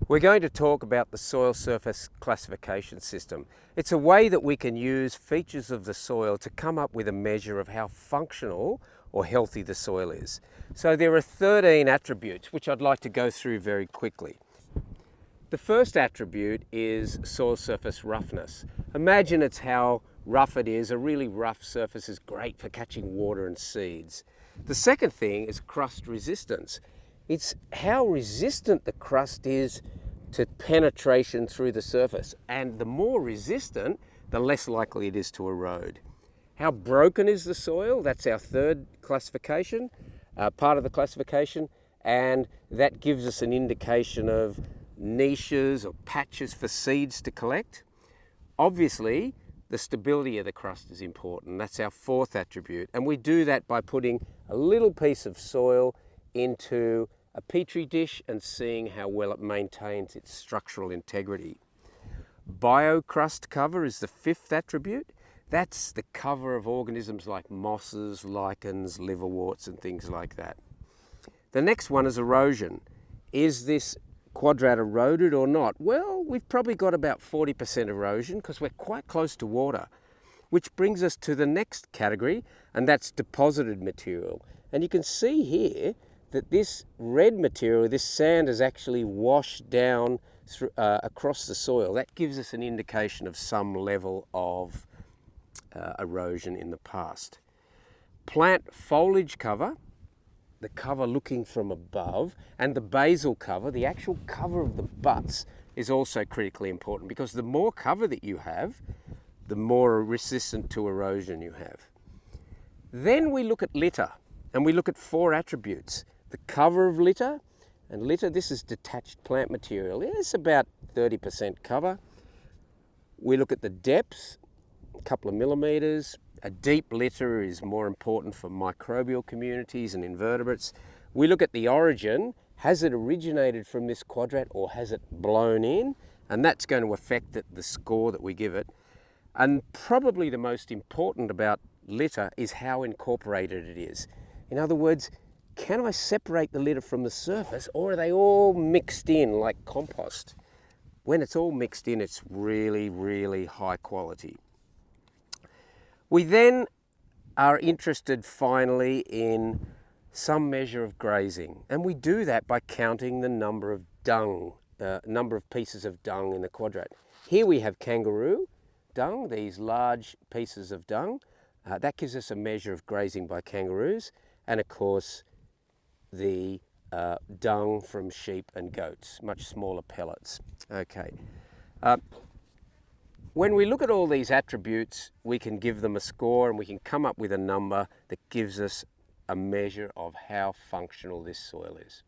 We're going to talk about the soil surface classification system. It's a way that we can use features of the soil to come up with a measure of how functional or healthy the soil is. So there are 13 attributes which I'd like to go through very quickly. The first attribute is soil surface roughness. Imagine it's how rough it is. A really rough surface is great for catching water and seeds. The second thing is crust resistance. It's how resistant the crust is to penetration through the surface. And the more resistant, the less likely it is to erode. How broken is the soil? That's our third classification, part of the classification. And that gives us an indication of niches or patches for seeds to collect. Obviously, the stability of the crust is important. That's our fourth attribute. And we do that by putting a little piece of soil into a petri dish and seeing how well it maintains its structural integrity. Biocrust cover is the fifth attribute. That's the cover of organisms like mosses, lichens, liverworts and things like that. The next one is erosion. Is this quadrat eroded or not? Well, we've probably got about 40% erosion because we're quite close to water, which brings us to the next category, and that's deposited material. And you can see here that this red material, this sand, has actually washed down through, across the soil. That gives us an indication of some level of erosion in the past. Plant foliage cover, the cover looking from above, and the basal cover, the actual cover of the butts, is also critically important because the more cover that you have, the more resistant to erosion you have. Then we look at litter, and we look at four attributes. The cover of litter, and litter, this is detached plant material. It's about 30% cover. We look at the depth, a couple of millimeters. A deep litter is more important for microbial communities and invertebrates. We look at the origin. Has it originated from this quadrat or has it blown in? And that's going to affect the score that we give it. And probably the most important about litter is how incorporated it is. In other words, can I separate the litter from the surface, or are they all mixed in like compost? When it's all mixed in, it's really, really high quality. We then are interested finally in some measure of grazing, and we do that by counting the number of number of pieces of dung in the quadrat. Here we have kangaroo dung, these large pieces of dung. That gives us a measure of grazing by kangaroos, and of course the dung from sheep and goats, much smaller pellets. Okay. When we look at all these attributes, we can give them a score and we can come up with a number that gives us a measure of how functional this soil is.